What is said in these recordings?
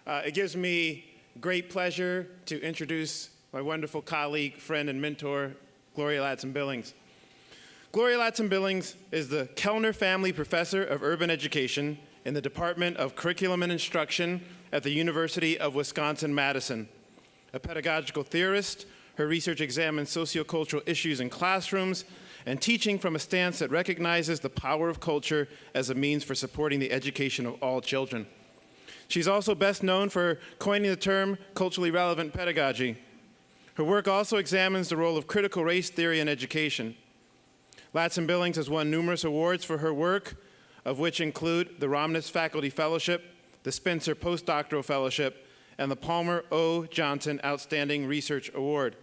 It gives me great pleasure to introduce my wonderful colleague, friend, and mentor, Gloria Ladson Billings. Gloria Ladson Billings is the Kellner Family Professor of Urban Education in the Department of Curriculum and Instruction at the University of Wisconsin-Madison. A pedagogical theorist, her research examines sociocultural issues in classrooms and teaching from a stance that recognizes the power of culture as a means for supporting the education of all children. She's also best known for coining the term culturally relevant pedagogy. Her work also examines the role of critical race theory in education. Ladson Billings has won numerous awards for her work, of which include the Romnitz Faculty Fellowship, the Spencer Postdoctoral Fellowship, and the Palmer O. Johnson Outstanding Research Award.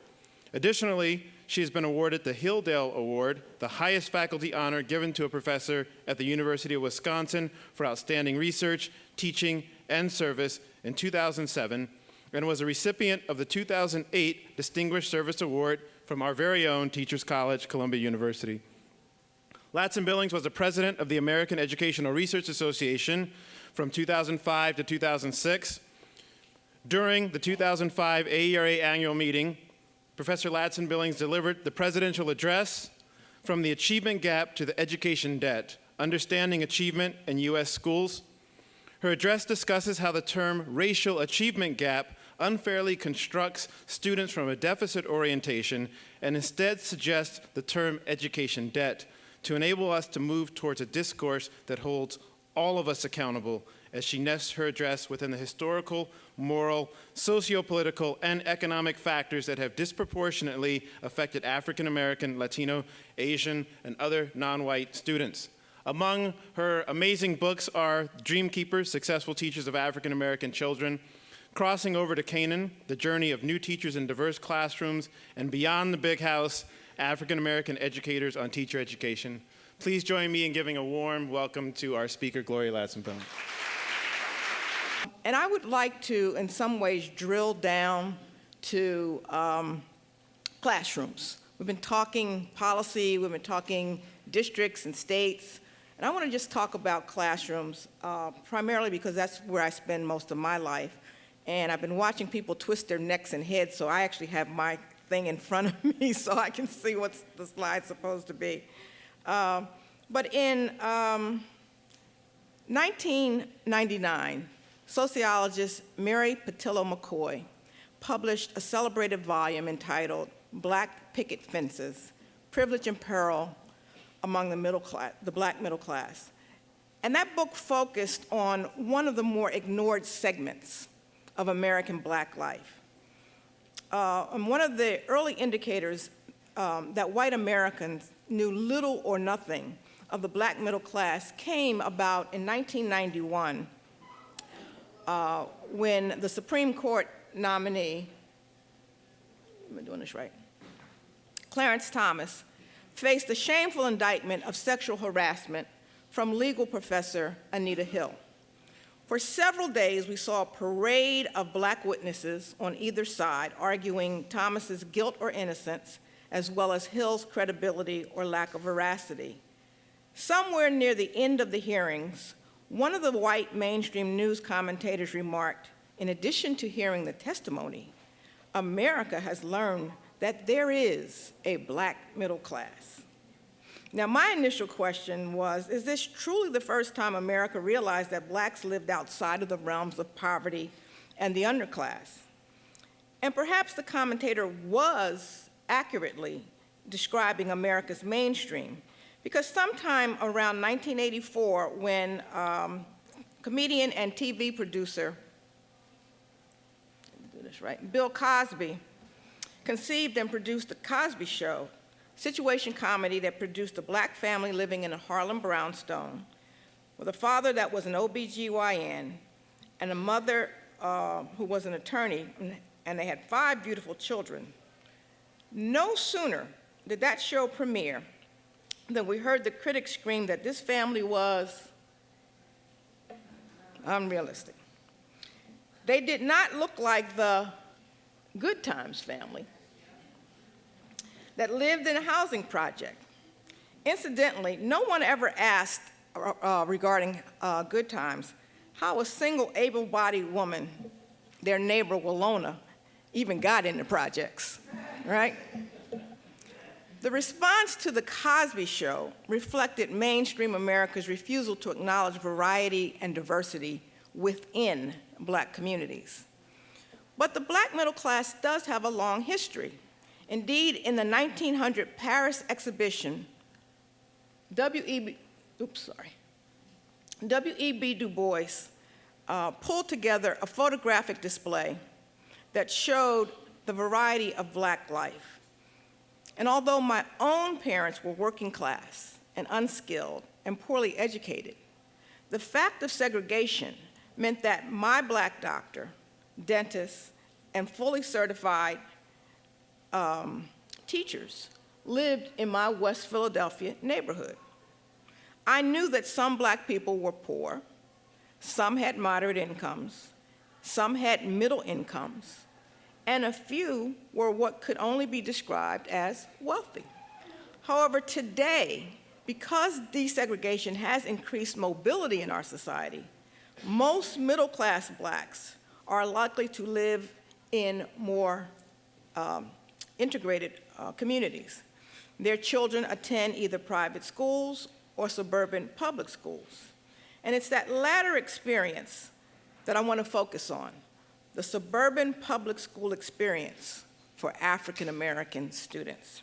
Additionally, she has been awarded the Hilldale Award, the highest faculty honor given to a professor at the University of Wisconsin for outstanding research, teaching, and service in 2007, and was a recipient of the 2008 Distinguished Service Award from our very own Teachers College, Columbia University. Ladson Billings was the president of the American Educational Research Association from 2005 to 2006. During the 2005 AERA annual meeting, Professor Ladson Billings delivered the presidential address, From the Achievement Gap to the Education Debt, Understanding Achievement in U.S. Schools. Her address discusses how the term racial achievement gap unfairly constructs students from a deficit orientation and instead suggests the term education debt to enable us to move towards a discourse that holds all of us accountable, as she nests her address within the historical, moral, socio-political, and economic factors that have disproportionately affected African American, Latino, Asian, and other non-white students. Among her amazing books are Dream Keepers, Successful Teachers of African American Children, Crossing Over to Canaan, The Journey of New Teachers in Diverse Classrooms, and Beyond the Big House, African American Educators on Teacher Education. Please join me in giving a warm welcome to our speaker, Gloria Ladson Billings. And I would like to, in some ways, drill down to classrooms. We've been talking policy, we've been talking districts and states, and I want to just talk about classrooms, primarily because that's where I spend most of my life. And I've been watching people twist their necks and heads, so I actually have my thing in front of me so I can see what the slide's supposed to be. But in 1999, sociologist Mary Patillo McCoy published a celebrated volume entitled Black Picket Fences, Privilege and Peril Among the Black Middle Class. And that book focused on one of the more ignored segments of American Black life. And one of the early indicators that white Americans knew little or nothing of the Black middle class came about in 1991 when the Supreme Court nominee, am I doing this right? Clarence Thomas faced a shameful indictment of sexual harassment from legal professor Anita Hill. For several days, we saw a parade of Black witnesses on either side arguing Thomas's guilt or innocence, as well as Hill's credibility or lack of veracity. Somewhere near the end of the hearings, one of the white mainstream news commentators remarked, in addition to hearing the testimony, America has learned that there is a Black middle class. Now, my initial question was, is this truly the first time America realized that Blacks lived outside of the realms of poverty and the underclass? And perhaps the commentator was accurately describing America's mainstream, because sometime around 1984, when comedian and TV producer, Bill Cosby, conceived and produced The Cosby Show, situation comedy that produced a Black family living in a Harlem brownstone with a father that was an OBGYN and a mother who was an attorney, and they had 5 beautiful children. No sooner did that show premiere than we heard the critics scream that this family was unrealistic. They did not look like the Good Times family that lived in a housing project. Incidentally, no one ever asked regarding Good Times how a single able-bodied woman their neighbor Walona even got into projects, right? The response to The Cosby Show reflected mainstream America's refusal to acknowledge variety and diversity within Black communities. But the Black middle class does have a long history. Indeed, in the 1900 Paris exhibition, W.E.B. Du Bois pulled together a photographic display that showed the variety of Black life. And although my own parents were working class and unskilled and poorly educated, the fact of segregation meant that my Black doctor, dentist, and fully certified teachers lived in my West Philadelphia neighborhood. I knew that some Black people were poor, some had moderate incomes, some had middle incomes, and a few were what could only be described as wealthy. However, today, because desegregation has increased mobility in our society, most middle-class Blacks are likely to live in more integrated communities. Their children attend either private schools or suburban public schools. And it's that latter experience that I want to focus on, the suburban public school experience for African American students.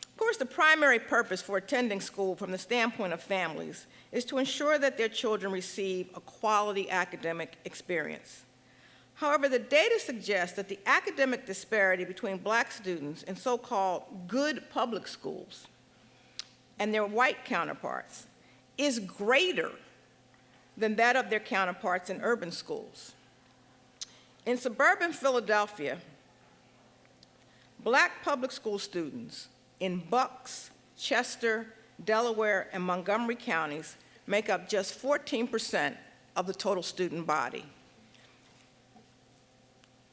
Of course, the primary purpose for attending school from the standpoint of families is to ensure that their children receive a quality academic experience. However, the data suggests that the academic disparity between Black students in so-called good public schools and their white counterparts is greater than that of their counterparts in urban schools. In suburban Philadelphia, Black public school students in Bucks, Chester, Delaware, and Montgomery counties make up just 14% of the total student body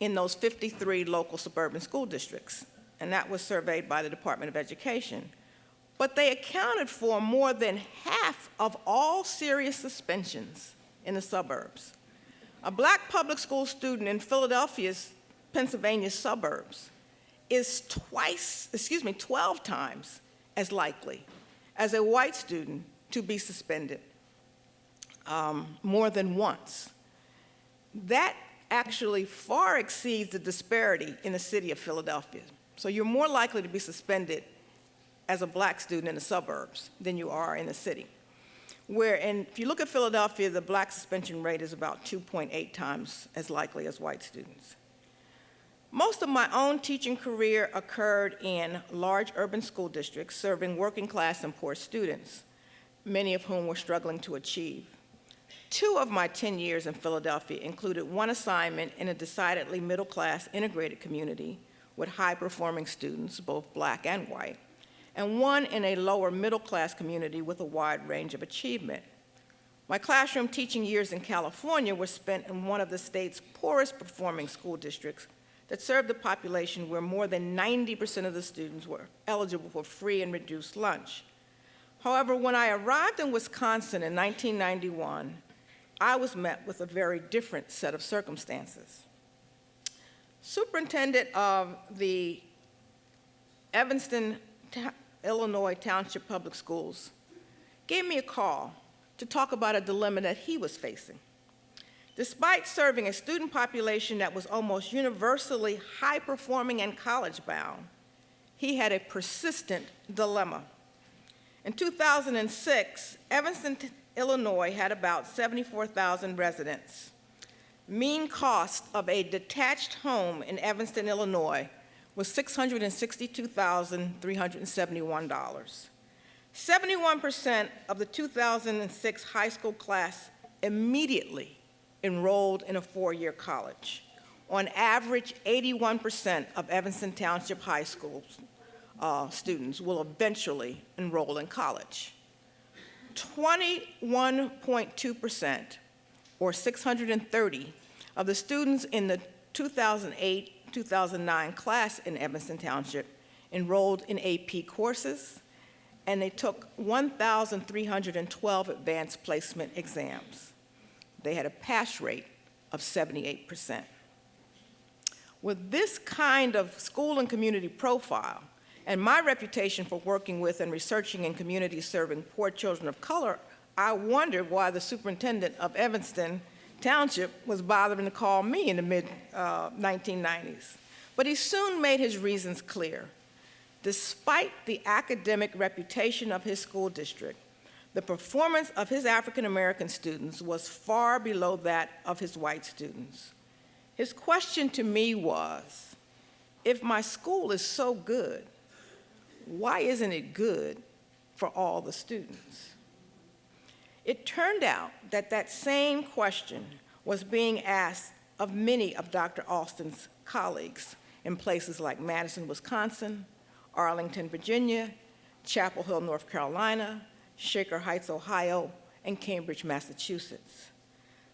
in those 53 local suburban school districts, and that was surveyed by the Department of Education. But they accounted for more than half of all serious suspensions in the suburbs. A Black public school student in Philadelphia's, Pennsylvania suburbs is 12 times as likely as a white student to be suspended more than once. That actually far exceeds the disparity in the city of Philadelphia. So you're more likely to be suspended as a Black student in the suburbs than you are in the city. And if you look at Philadelphia, the Black suspension rate is about 2.8 times as likely as white students. Most of my own teaching career occurred in large urban school districts serving working class and poor students, many of whom were struggling to achieve. 2 of my 10 years in Philadelphia included one assignment in a decidedly middle-class integrated community with high-performing students, both Black and white, and one in a lower middle-class community with a wide range of achievement. My classroom teaching years in California were spent in one of the state's poorest performing school districts that served a population where more than 90% of the students were eligible for free and reduced lunch. However, when I arrived in Wisconsin in 1991, I was met with a very different set of circumstances. Superintendent of the Evanston, Illinois Township Public Schools gave me a call to talk about a dilemma that he was facing. Despite serving a student population that was almost universally high-performing and college-bound, he had a persistent dilemma. In 2006, Evanston, Illinois had about 74,000 residents. Mean cost of a detached home in Evanston, Illinois was $662,371. 71% of the 2006 high school class immediately enrolled in a 4-year college. On average, 81% of Evanston Township High School students will eventually enroll in college. 21.2%, or 630, of the students in the 2008-2009 class in Evanston Township enrolled in AP courses, and they took 1,312 advanced placement exams. They had a pass rate of 78%. With this kind of school and community profile, and my reputation for working with and researching in communities serving poor children of color, I wondered why the superintendent of Evanston Township was bothering to call me in the mid-1990s. But he soon made his reasons clear. Despite the academic reputation of his school district, the performance of his African-American students was far below that of his white students. His question to me was, if my school is so good, why isn't it good for all the students? It turned out that that same question was being asked of many of Dr. Alston's colleagues in places like Madison, Wisconsin, Arlington, Virginia, Chapel Hill, North Carolina, Shaker Heights, Ohio, and Cambridge, Massachusetts.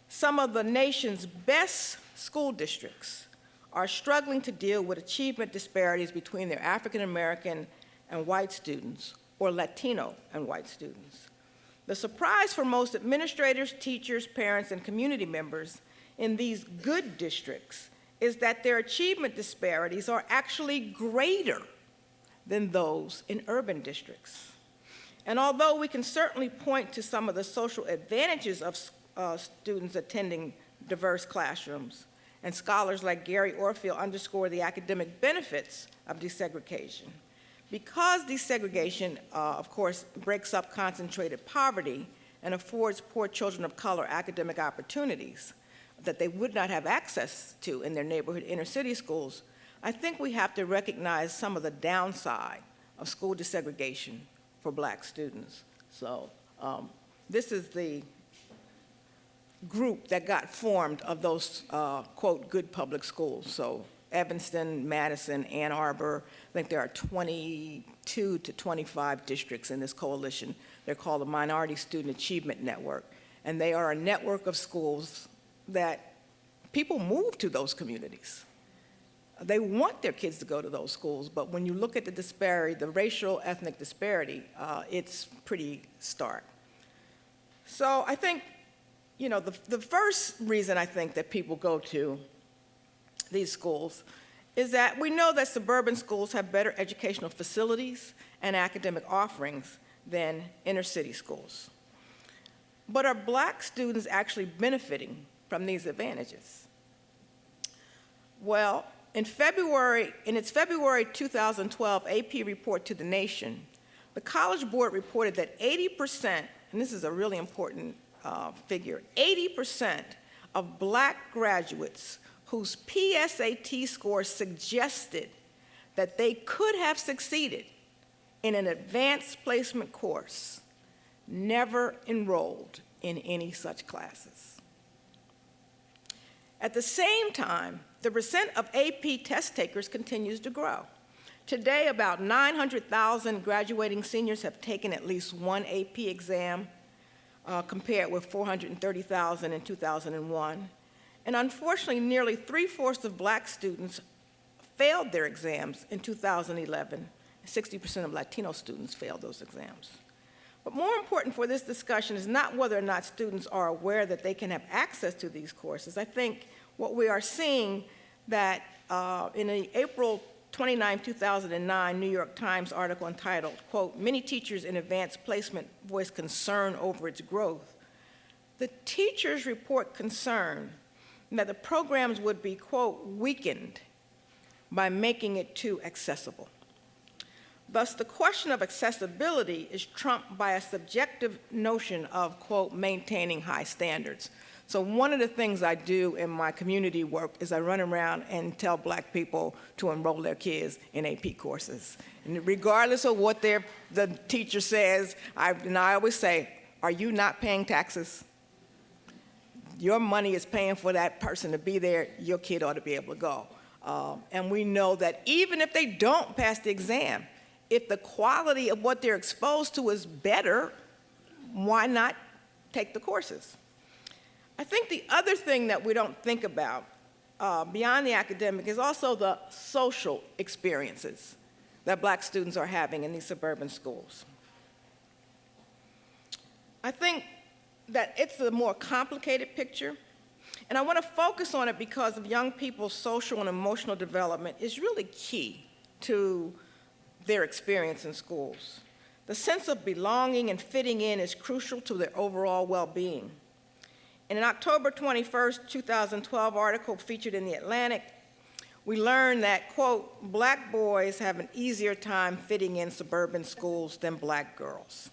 Some of the nation's best school districts are struggling to deal with achievement disparities between their African American and white students, or Latino and white students. The surprise for most administrators, teachers, parents, and community members in these good districts is that their achievement disparities are actually greater than those in urban districts. And although we can certainly point to some of the social advantages of students attending diverse classrooms, and scholars like Gary Orfield underscore the academic benefits of desegregation, because desegregation, of course, breaks up concentrated poverty and affords poor children of color academic opportunities that they would not have access to in their neighborhood inner city schools, I think we have to recognize some of the downside of school desegregation for Black students. So this is the group that got formed of those, quote, good public schools. So Evanston, Madison, Ann Arbor, I think there are 22 to 25 districts in this coalition. They're called the Minority Student Achievement Network, and they are a network of schools that people move to those communities. They want their kids to go to those schools, but when you look at the disparity, the racial, ethnic disparity, it's pretty stark. So I think, you know, the first reason I think that people go to these schools is that we know that suburban schools have better educational facilities and academic offerings than inner city schools. But are Black students actually benefiting from these advantages? Well, in its February 2012 AP report to the nation, the College Board reported that 80%, and this is a really important figure, 80% of Black graduates whose PSAT score suggested that they could have succeeded in an advanced placement course never enrolled in any such classes. At the same time, the percent of AP test takers continues to grow. Today, about 900,000 graduating seniors have taken at least one AP exam, compared with 430,000 in 2001. And unfortunately, nearly 3/4 of Black students failed their exams in 2011. 60% of Latino students failed those exams. But more important for this discussion is not whether or not students are aware that they can have access to these courses. I think what we are seeing that in an April 29, 2009 New York Times article entitled, quote, "Many teachers in advanced placement voice concern over its growth," the teachers report concern that the programs would be, quote, "weakened by making it too accessible." Thus, the question of accessibility is trumped by a subjective notion of, quote, "maintaining high standards." So one of the things I do in my community work is I run around and tell Black people to enroll their kids in AP courses. And regardless of what the teacher says, I always say, are you not paying taxes? Your money is paying for that person to be there. Your kid ought to be able to go. And we know that even if they don't pass the exam, if the quality of what they're exposed to is better, why not take the courses? I think the other thing that we don't think about beyond the academic is also the social experiences that Black students are having in these suburban schools. I think that it's a more complicated picture, And I want to focus on it because of young people's social and emotional development is really key to their experience in schools. The sense of belonging and fitting in is crucial to their overall well-being. In an October 21st, 2012 article featured in The Atlantic, we learned that, quote, black boys have an easier time fitting in suburban schools than black girls.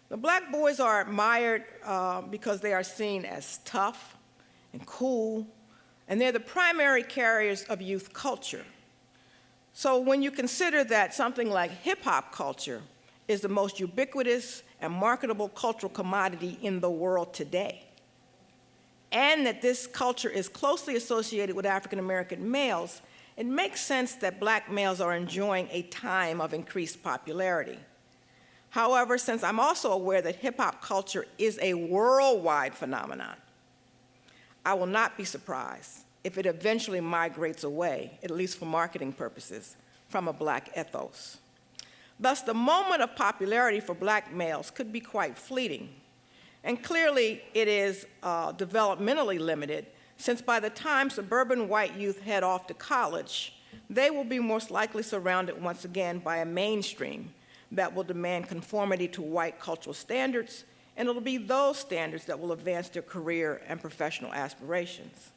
The black boys are admired because they are seen as tough and cool, and they're the primary carriers of youth culture. So when you consider that something like hip-hop culture is the most ubiquitous and marketable cultural commodity in the world today, and that this culture is closely associated with African-American males, it makes sense that black males are enjoying a time of increased popularity. However, since I'm also aware that hip-hop culture is a worldwide phenomenon, I will not be surprised if it eventually migrates away, at least for marketing purposes, from a black ethos. Thus, the moment of popularity for black males could be quite fleeting. And clearly, it is developmentally limited, since by the time suburban white youth head off to college, they will be most likely surrounded once again by a mainstream that will demand conformity to white cultural standards, and it'll be those standards that will advance their career and professional aspirations.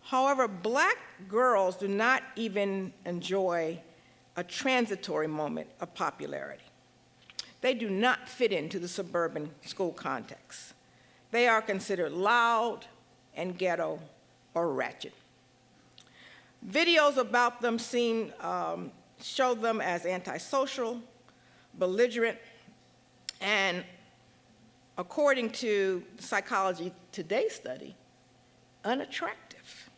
However, black girls do not even enjoy a transitory moment of popularity. They do not fit into the suburban school context. They are considered loud and ghetto or ratchet. Videos about them show them as antisocial, belligerent, and according to the Psychology Today study, unattractive.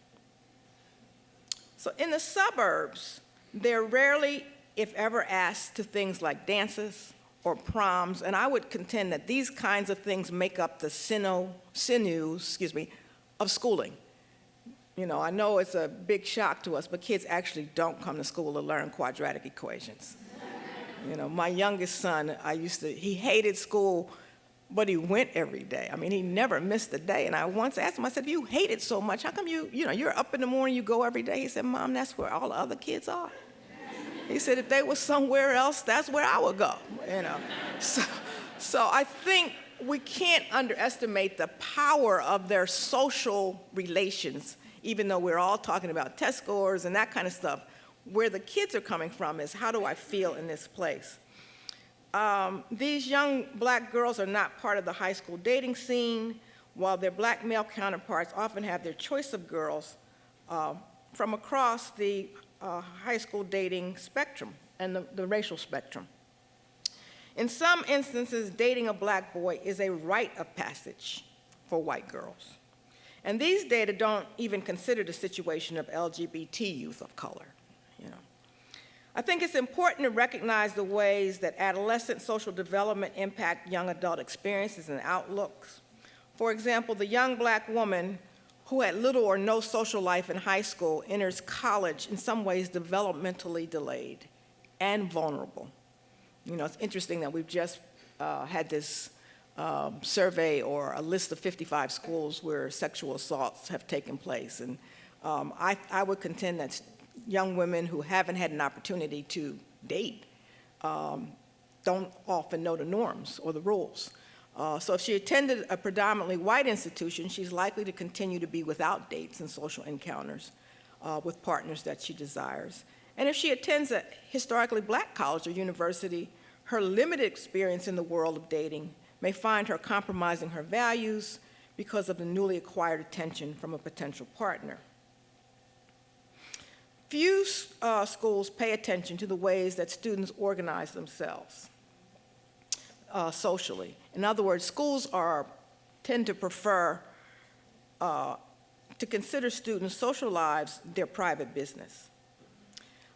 So in the suburbs, they're rarely, if ever, asked to things like dances or proms, and I would contend that these kinds of things make up the sinews of schooling. You know, I know it's a big shock to us, but kids actually don't come to school to learn quadratic equations. You know, my youngest son, he hated school, but he went every day. I mean, he never missed a day. And I once asked him, I said, if you hate it so much, how come you're up in the morning, you go every day? He said, Mom, that's where all the other kids are. He said, if they were somewhere else, that's where I would go, you know. So I think we can't underestimate the power of their social relations, even though we're all talking about test scores and that kind of stuff. Where the kids are coming from is, how do I feel in this place? These young black girls are not part of the high school dating scene, while their black male counterparts often have their choice of girls from across the high school dating spectrum and the racial spectrum. In some instances, dating a black boy is a rite of passage for white girls. And these data don't even consider the situation of LGBT youth of color. I think it's important to recognize the ways that adolescent social development impact young adult experiences and outlooks. For example, the young black woman who had little or no social life in high school enters college in some ways developmentally delayed and vulnerable. You know, it's interesting that we've just had this survey or a list of 55 schools where sexual assaults have taken place. And I would contend that young women who haven't had an opportunity to date don't often know the norms or the rules. So if she attended a predominantly white institution, she's likely to continue to be without dates and social encounters with partners that she desires. And if she attends a historically black college or university, her limited experience in the world of dating may find her compromising her values because of the newly acquired attention from a potential partner. Few schools pay attention to the ways that students organize themselves socially. In other words, schools tend to prefer to consider students' social lives their private business.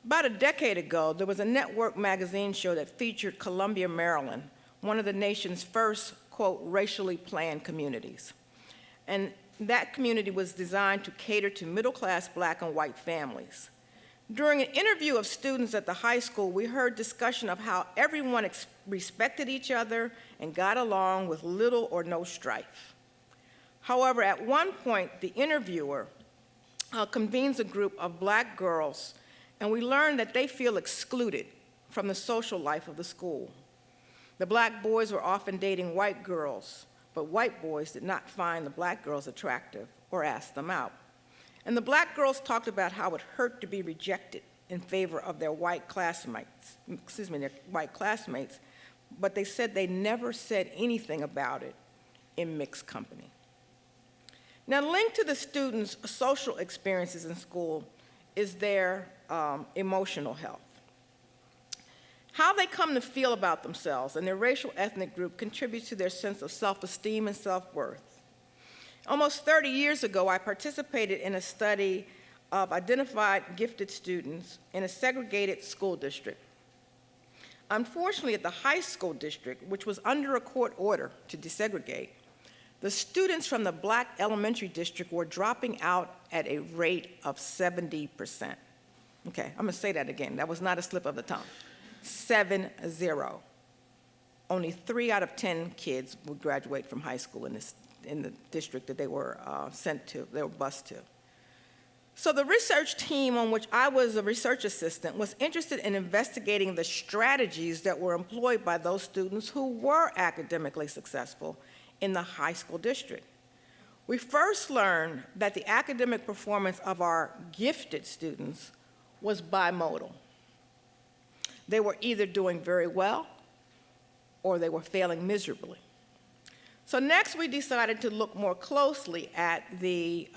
About a decade ago, there was a network magazine show that featured Columbia, Maryland, one of the nation's first, quote, racially planned communities. And that community was designed to cater to middle-class black and white families. During an interview of students at the high school, we heard discussion of how everyone respected each other and got along with little or no strife. However, at one point, the interviewer convenes a group of black girls, and we learn that they feel excluded from the social life of the school. The black boys were often dating white girls, but white boys did not find the black girls attractive or ask them out. And the black girls talked about how it hurt to be rejected in favor of their white classmates, but they said they never said anything about it in mixed company. Now, linked to the students' social experiences in school is their emotional health. How they come to feel about themselves and their racial ethnic group contributes to their sense of self-esteem and self-worth. Almost 30 years ago, I participated in a study of identified gifted students in a segregated school district. Unfortunately, at the high school district, which was under a court order to desegregate, the students from the black elementary district were dropping out at a rate of 70%. Okay, I'm gonna say that again. That was not a slip of the tongue. 7-0. Only 3 out of 10 kids would graduate from high school in the district that they were sent to, they were bused to. So the research team on which I was a research assistant was interested in investigating the strategies that were employed by those students who were academically successful in the high school district. We first learned that the academic performance of our gifted students was bimodal. They were either doing very well or they were failing miserably. So next we decided to look more closely at the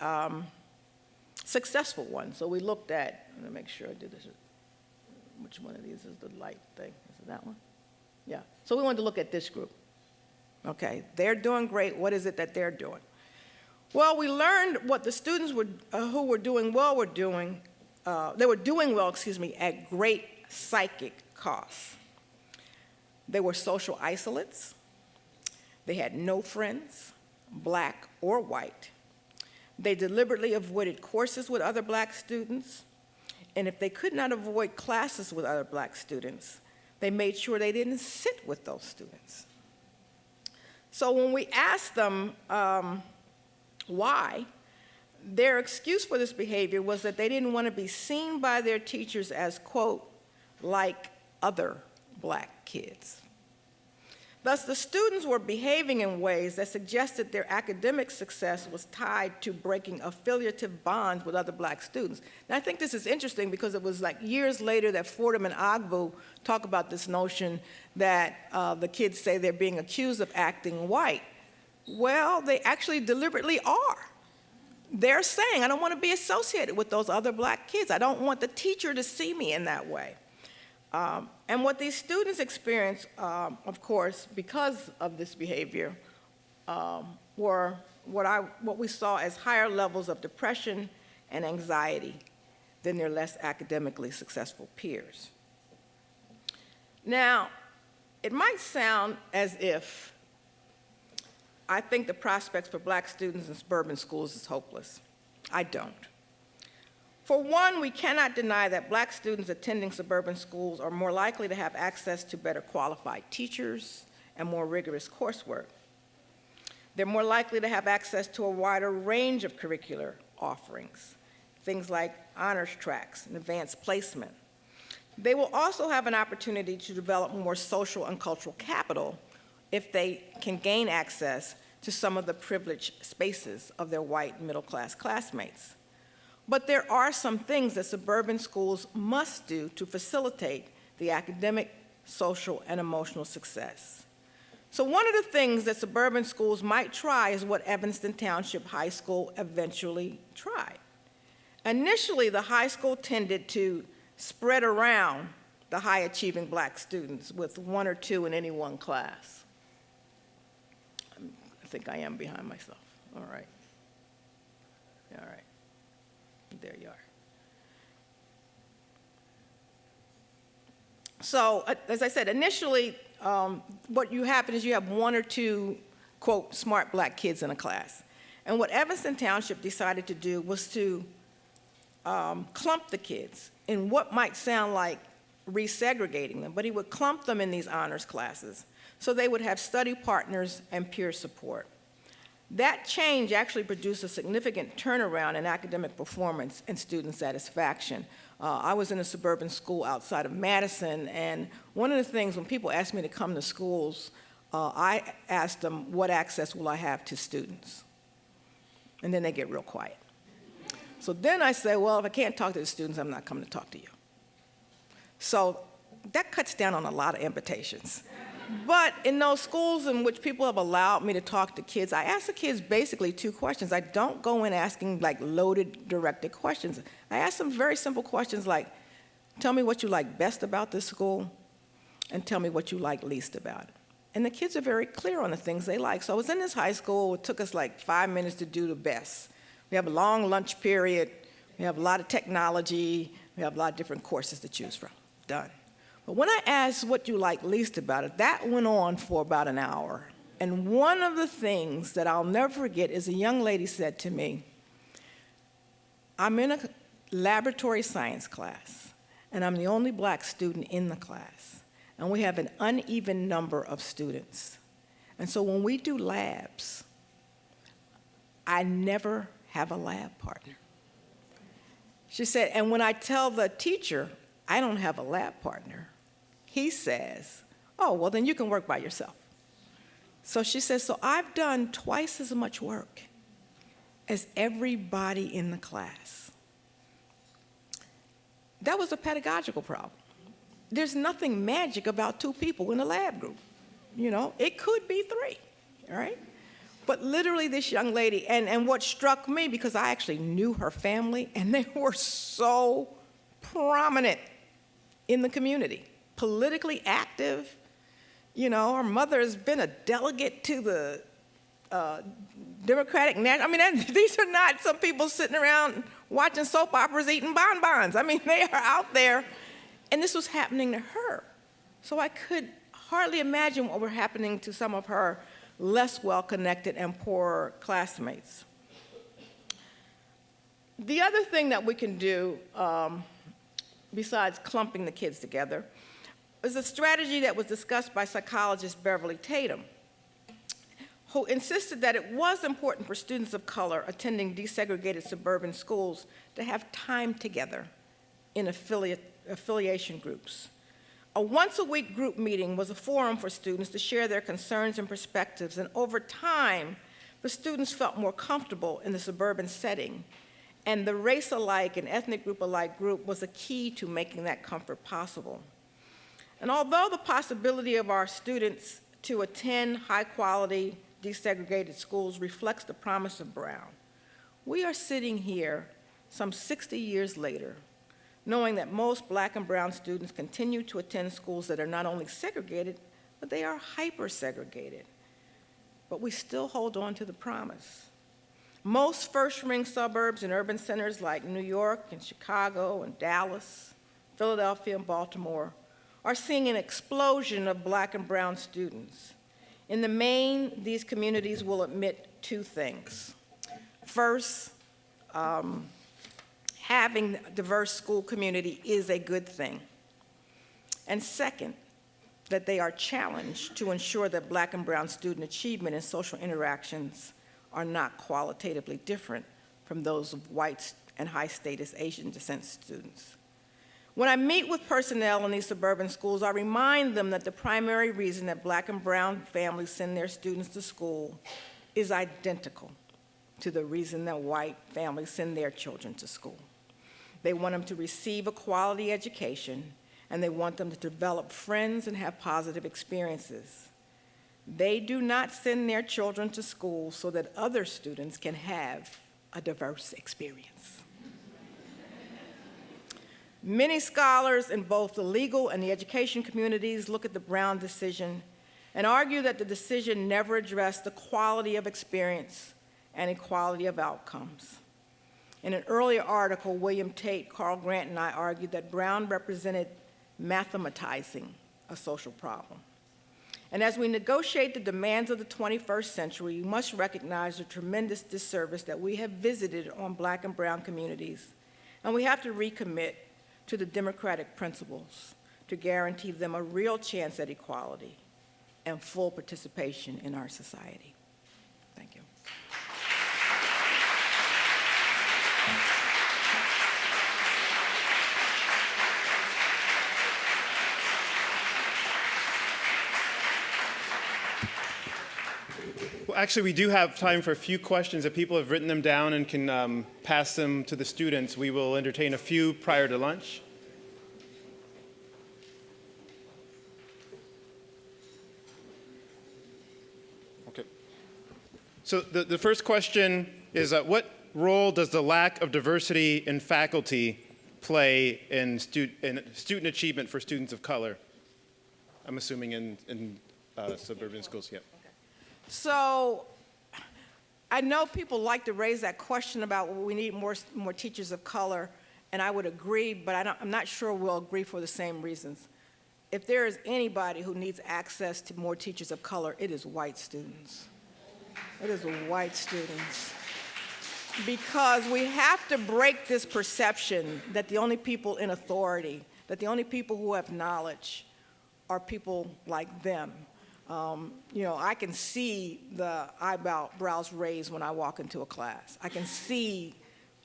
successful ones. So we looked at, let me make sure I did this, which one of these is the light thing? Is it that one? Yeah, so we wanted to look at this group. Okay, they're doing great, what is it that they're doing? Well, we learned what the students who were doing well were doing, they were doing well, at great psychic cost. They were social isolates. They had no friends, black or white. They deliberately avoided courses with other black students, and if they could not avoid classes with other black students, they made sure they didn't sit with those students. So when we asked them why, their excuse for this behavior was that they didn't want to be seen by their teachers as, quote, like other black kids. Thus, the students were behaving in ways that suggested their academic success was tied to breaking affiliative bonds with other black students. And I think this is interesting because it was like years later that Fordham and Ogbu talk about this notion that the kids say they're being accused of acting white. Well, they actually deliberately are. They're saying, I don't want to be associated with those other black kids. I don't want the teacher to see me in that way. And what these students experience, of course, because of this behavior, were what we saw as higher levels of depression and anxiety than their less academically successful peers. Now, it might sound as if I think the prospects for black students in suburban schools is hopeless. I don't. For one, we cannot deny that black students attending suburban schools are more likely to have access to better qualified teachers and more rigorous coursework. They're more likely to have access to a wider range of curricular offerings, things like honors tracks and advanced placement. They will also have an opportunity to develop more social and cultural capital if they can gain access to some of the privileged spaces of their white middle-class classmates. But there are some things that suburban schools must do to facilitate the academic, social, and emotional success. So one of the things that suburban schools might try is what Evanston Township High School eventually tried. Initially, the high school tended to spread around the high-achieving black students with 1 or 2 in any one class. I think I am behind myself. All right. All right. There you are. So, as I said, initially, what you happen is you have 1 or 2, quote, smart black kids in a class. And what Evanston Township decided to do was to clump the kids in what might sound like resegregating them, but he would clump them in these honors classes so they would have study partners and peer support. That change actually produced a significant turnaround in academic performance and student satisfaction. I was in a suburban school outside of Madison, and one of the things when people ask me to come to schools, I ask them, what access will I have to students? And then they get real quiet. So then I say, well, if I can't talk to the students, I'm not coming to talk to you. So that cuts down on a lot of invitations. But in those schools in which people have allowed me to talk to kids, I ask the kids basically 2 questions. I don't go in asking like loaded, directed questions. I ask them very simple questions like, tell me what you like best about this school, and tell me what you like least about it. And the kids are very clear on the things they like. So I was in this high school. It took us like 5 minutes to do the best. We have a long lunch period. We have a lot of technology. We have a lot of different courses to choose from. Done. But when I asked what you like least about it, that went on for about an hour. And one of the things that I'll never forget is a young lady said to me, I'm in a laboratory science class, and I'm the only black student in the class. And we have an uneven number of students. And so when we do labs, I never have a lab partner. She said, and when I tell the teacher I don't have a lab partner, he says, oh, well, then you can work by yourself. So she says, so I've done twice as much work as everybody in the class. That was a pedagogical problem. There's nothing magic about 2 people in a lab group. You know, it could be 3, all right? But literally this young lady, and what struck me, because I actually knew her family, and they were so prominent in the community, politically active. You know, her mother has been a delegate to the Democratic National. I mean, these are not some people sitting around watching soap operas eating bonbons. I mean, they are out there, and this was happening to her. So I could hardly imagine what were happening to some of her less well-connected and poorer classmates. The other thing that we can do, besides clumping the kids together, is a strategy that was discussed by psychologist Beverly Tatum, who insisted that it was important for students of color attending desegregated suburban schools to have time together in affiliation groups. A once-a-week group meeting was a forum for students to share their concerns and perspectives, and over time, the students felt more comfortable in the suburban setting, and the race-alike and ethnic group-alike group was a key to making that comfort possible. And although the possibility of our students to attend high-quality desegregated schools reflects the promise of Brown, we are sitting here some 60 years later, knowing that most black and brown students continue to attend schools that are not only segregated, but they are hyper-segregated. But we still hold on to the promise. Most first-ring suburbs and urban centers like New York and Chicago and Dallas, Philadelphia and Baltimore are seeing an explosion of black and brown students. In the main, these communities will admit 2 things. First, having a diverse school community is a good thing. And second, that they are challenged to ensure that black and brown student achievement and social interactions are not qualitatively different from those of white and high-status Asian descent students. When I meet with personnel in these suburban schools, I remind them that the primary reason that black and brown families send their students to school is identical to the reason that white families send their children to school. They want them to receive a quality education, and they want them to develop friends and have positive experiences. They do not send their children to school so that other students can have a diverse experience. Many scholars in both the legal and the education communities look at the Brown decision and argue that the decision never addressed the quality of experience and equality of outcomes. In an earlier article, William Tate, Carl Grant, and I argued that Brown represented mathematizing a social problem. And as we negotiate the demands of the 21st century, we must recognize the tremendous disservice that we have visited on black and brown communities, and we have to recommit to the democratic principles to guarantee them a real chance at equality and full participation in our society. Thank you. Well, actually, we do have time for a few questions. If people have written them down and can pass them to the students, we will entertain a few prior to lunch. Okay. So the first question is, what role does the lack of diversity in faculty play in student achievement for students of color? I'm assuming in suburban schools, yeah. So I know people like to raise that question about we need more teachers of color, and I would agree, but I'm not sure we'll agree for the same reasons. If there is anybody who needs access to more teachers of color, it is white students. It is white students. Because we have to break this perception that the only people in authority, that the only people who have knowledge are people like them. I can see the eyebrows raised when I walk into a class. I can see,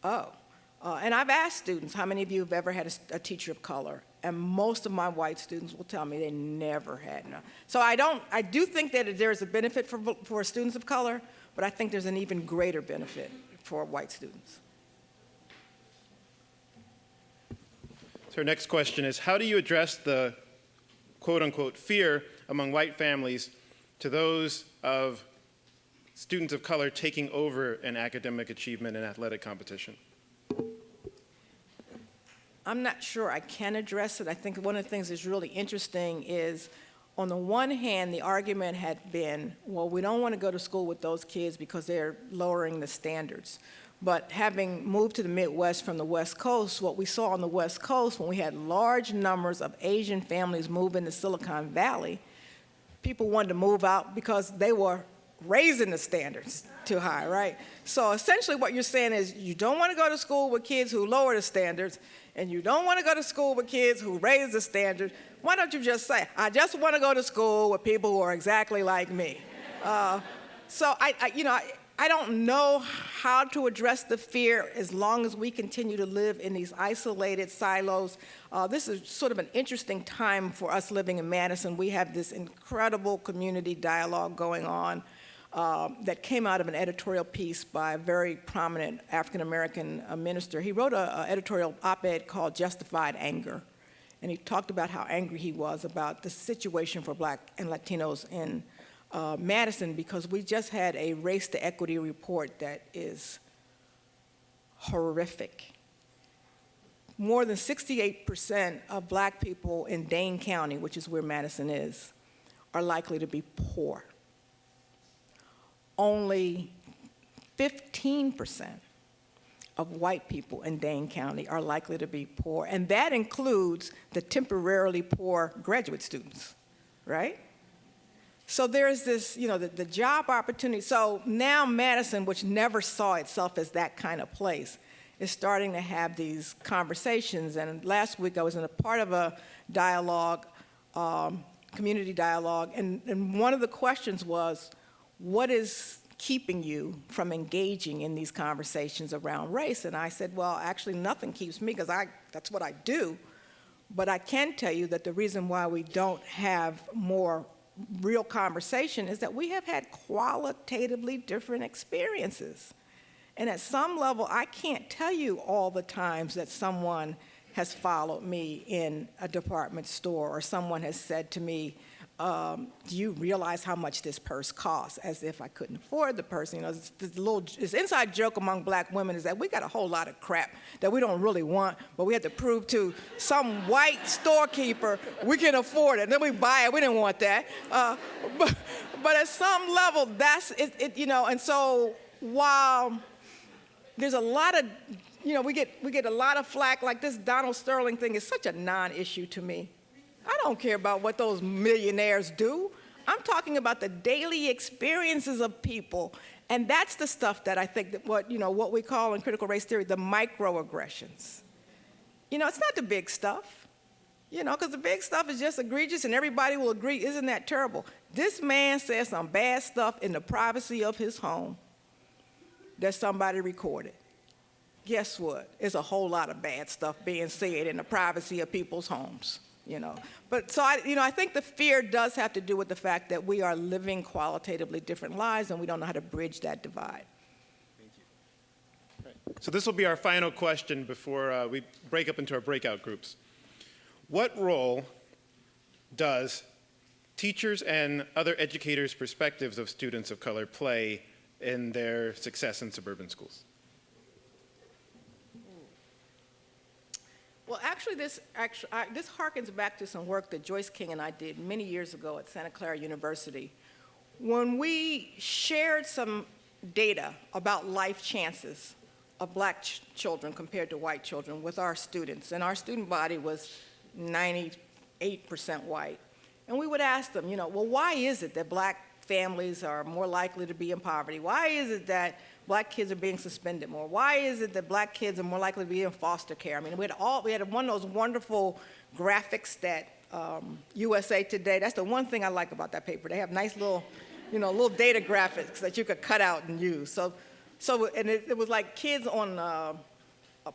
and I've asked students, how many of you have ever had a teacher of color? And most of my white students will tell me they never had none. So I do think that there's a benefit for students of color, but I think there's an even greater benefit for white students. So our next question is, how do you address the quote-unquote fear among white families to those of students of color taking over in academic achievement and athletic competition? I'm not sure I can address it. I think one of the things that's really interesting is, on the one hand, the argument had been, well, we don't want to go to school with those kids because they're lowering the standards. But having moved to the Midwest from the West Coast, what we saw on the West Coast when we had large numbers of Asian families move into Silicon Valley, people wanted to move out because they were raising the standards too high, right? So essentially what you're saying is you don't want to go to school with kids who lower the standards, and you don't want to go to school with kids who raise the standards. Why don't you just say, I just want to go to school with people who are exactly like me? So I don't know how to address the fear as long as we continue to live in these isolated silos. This is sort of an interesting time for us living in Madison. We have this incredible community dialogue going on that came out of an editorial piece by a very prominent African-American minister. He wrote an editorial op-ed called Justified Anger, and he talked about how angry he was about the situation for Black and Latinos in Madison, because we just had a race to equity report that is horrific. More than 68% of Black people in Dane County, which is where Madison is, are likely to be poor. Only 15% of white people in Dane County are likely to be poor, and that includes the temporarily poor graduate students, right? So there's this, the job opportunity. So now Madison, which never saw itself as that kind of place, is starting to have these conversations. And last week I was in a part of a dialogue, community dialogue, and one of the questions was, what is keeping you from engaging in these conversations around race? And I said, well, actually nothing keeps me, because that's what I do. But I can tell you that the reason why we don't have more real conversation is that we have had qualitatively different experiences. And at some level, I can't tell you all the times that someone has followed me in a department store, or someone has said to me, do you realize how much this purse costs? As if I couldn't afford the purse. This inside joke among Black women is that we got a whole lot of crap that we don't really want, but we had to prove to some white storekeeper we can afford it. And then we buy it. We didn't want that. But at some level, that's it. And so while there's a lot of, we get a lot of flack, like this Donald Sterling thing is such a non-issue to me. I don't care about what those millionaires do. I'm talking about the daily experiences of people. And that's the stuff that I think that what we call in critical race theory, the microaggressions. It's not the big stuff, because the big stuff is just egregious and everybody will agree, isn't that terrible? This man said some bad stuff in the privacy of his home that somebody recorded. Guess what? There's a whole lot of bad stuff being said in the privacy of people's homes. you know. But so I think the fear does have to do with the fact that we are living qualitatively different lives and we don't know how to bridge that divide. Thank you. Right. So this will be our final question before we break up into our breakout groups. What role does teachers and other educators' perspectives of students of color play in their success in suburban schools? Well, actually, this harkens back to some work that Joyce King and I did many years ago at Santa Clara University, when we shared some data about life chances of black children compared to white children with our students. And our student body was 98% white. And we would ask them, well, why is it that black families are more likely to be in poverty? Why is it that black kids are being suspended more? Why is it that black kids are more likely to be in foster care? I mean, we had one of those wonderful graphics that USA Today, that's the one thing I like about that paper. They have nice little, little data graphics that you could cut out and use. And it was like kids on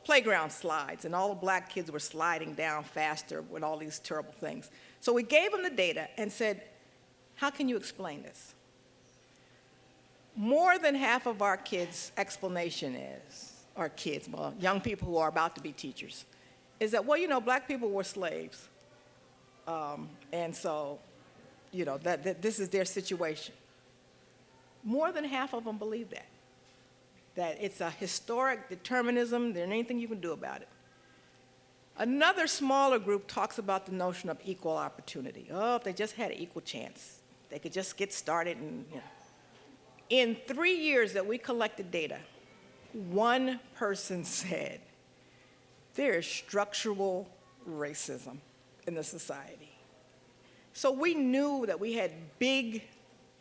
playground slides, and all the black kids were sliding down faster with all these terrible things. So we gave them the data and said, how can you explain this? More than half of our kids' explanation is, well, young people who are about to be teachers, is that, well, black people were slaves. And so, that this is their situation. More than half of them believe that it's a historic determinism, there ain't anything you can do about it. Another smaller group talks about the notion of equal opportunity. Oh, if they just had an equal chance, they could just get started and, In 3 years that we collected data, one person said, there is structural racism in the society. So we knew that we had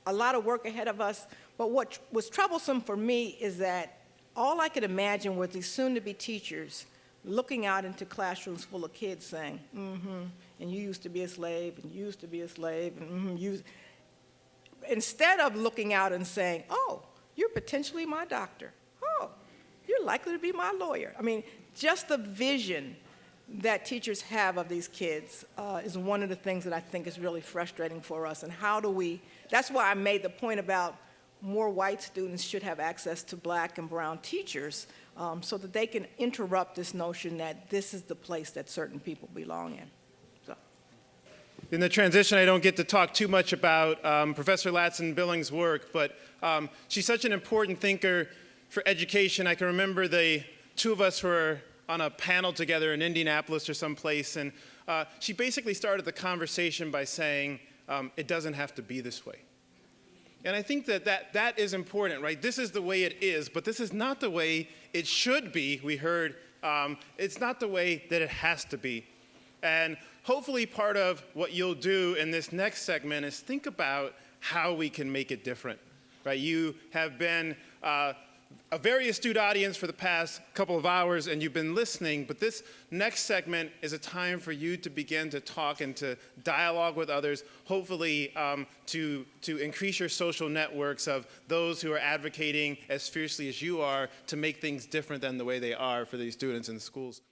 a lot of work ahead of us, but what was troublesome for me is that all I could imagine was these soon-to-be teachers looking out into classrooms full of kids saying, and you used to be a slave, and you used to be a slave, and instead of looking out and saying, oh, you're potentially my doctor. Oh, you're likely to be my lawyer. I mean, just the vision that teachers have of these kids is one of the things that I think is really frustrating for us. And that's why I made the point about more white students should have access to black and brown teachers so that they can interrupt this notion that this is the place that certain people belong in. In the transition, I don't get to talk too much about Professor Ladson Billings' work, but she's such an important thinker for education. I can remember the two of us were on a panel together in Indianapolis or someplace, and she basically started the conversation by saying, it doesn't have to be this way. And I think that is important, right? This is the way it is, but this is not the way it should be. We heard it's not the way that it has to be. And hopefully part of what you'll do in this next segment is think about how we can make it different, right? You have been a very astute audience for the past couple of hours, and you've been listening, but this next segment is a time for you to begin to talk and to dialogue with others, hopefully to increase your social networks of those who are advocating as fiercely as you are to make things different than the way they are for these students in schools.